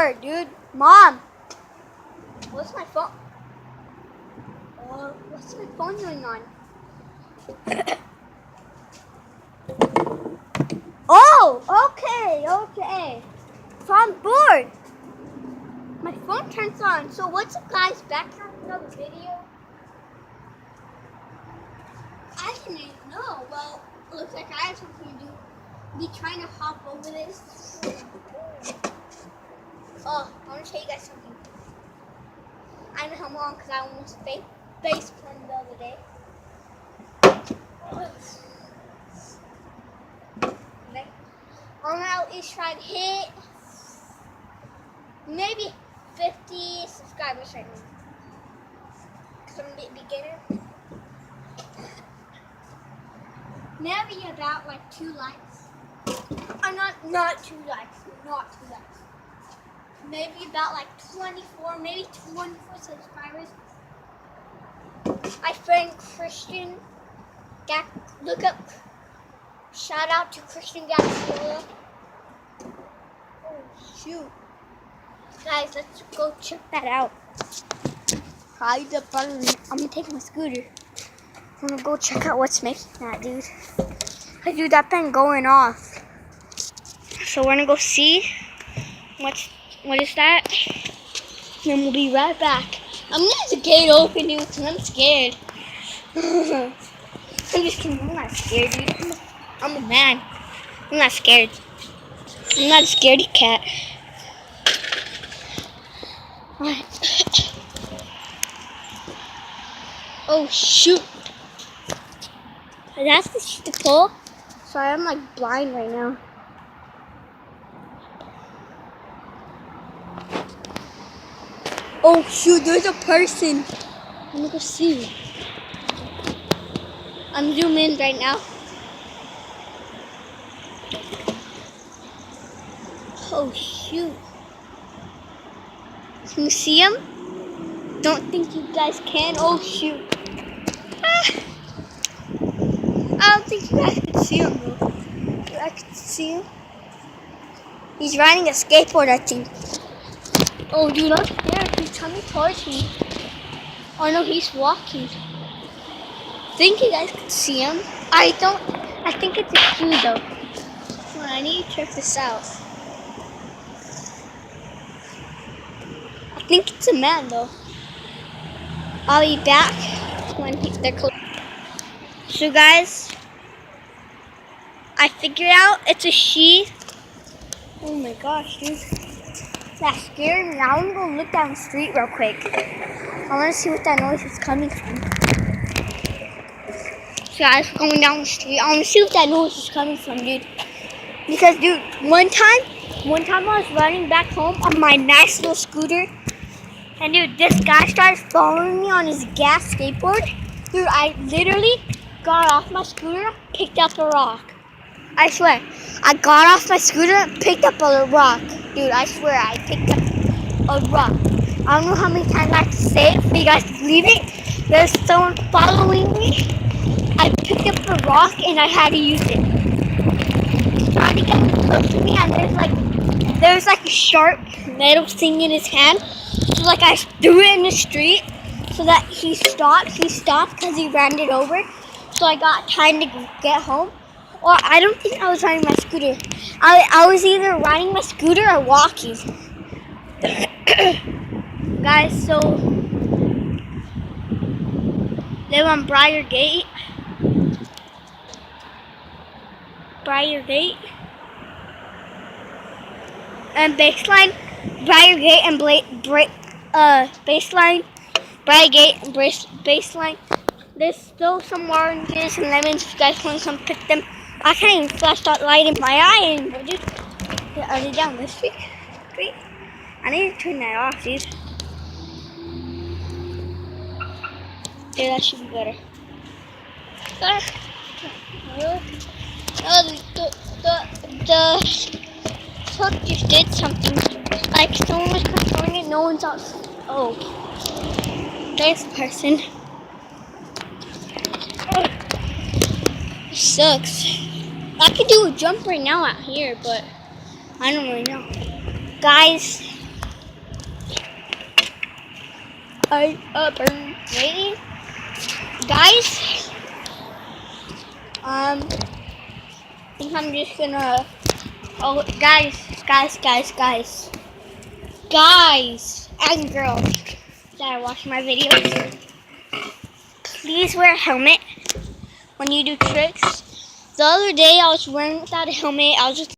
bored, dude. Mom, what's my phone? What's my phone doing on? Oh, okay. So I'm bored. My phone turns on. So what's up, guys? Back here with another video. I didn't even know. Well, it looks like I have something to do. Be trying to hop over this. Oh, I want to show you guys something. I know how long because I almost face planted the other day. Okay. All now is trying to hit maybe 50 subscribers right now. Because I'm a beginner. Maybe about like 2 likes. Not 2 likes. Not 2 likes. Maybe about like 24, maybe 24 subscribers. My friend Christian, look up. Shout out to Christian Gaxiola. Oh shoot, guys, let's go check that out. Hide the button. I'm gonna take my scooter. I'm gonna go check out what's making that, dude. Hey, dude, that thing going off. So we're gonna go see what is that? And then we'll be right back. I'm gonna leave the gate open, dude, because I'm scared. I'm just kidding. I'm not scared, dude. I'm a man. I'm not scared. I'm not a scaredy cat. Alright. Oh, shoot. That's the pole. Sorry, I'm like blind right now. Oh shoot, there's a person. I'm gonna go see. I'm zooming in right now. Oh shoot. Can you see him? Don't think you guys can. Oh shoot. Ah. I don't think you guys can see him though. I can see him. He's riding a skateboard, I think. Oh dude, I'm scared. He's coming towards me. Oh no, he's walking. I think you guys can see him. I think it's a shoe though. Well, I need to check this out. I think it's a man though. I'll be back when they're close. So guys, I figured out it's a she. Oh my gosh, dude. That scared me. Now I'm gonna look down the street real quick. I wanna see what that noise is coming from. So guys, we're going down the street. I wanna see what that noise is coming from, dude. Because dude, one time I was running back home on my nice little scooter. And dude, this guy started following me on his gas skateboard. Dude, I literally got off my scooter, picked up a rock. I swear, I got off my scooter, picked up a rock. Dude, I swear, I picked up a rock. I don't know how many times I have to say it for you guys to believe it. There's someone following me. I picked up the rock and I had to use it. He tried to get close to me and there's like a sharp metal thing in his hand. So like I threw it in the street so that he stopped. He stopped because he ran it over. So I got time to get home. Or I don't think I was riding my scooter. I was either riding my scooter or walking. Guys, so live on Briar Gate. And Baseline, Briar Gate and Baseline, Briar Gate and Baseline. There's still some oranges and lemons if you guys want to come pick them. I can't even flash that light in my eye anymore, dude. Are they down this street? I need to turn that off, dude. Okay, that should be better. The truck just did something. Like someone was controlling it, no one's out. Oh, there's the person. It sucks. I could do a jump right now out here, but I don't really know. Guys, I burn. Maybe, guys. I think I'm just gonna. Oh, guys, and girls that are watching my videos, please wear a helmet when you do tricks. The other day I was wearing without a helmet. I was just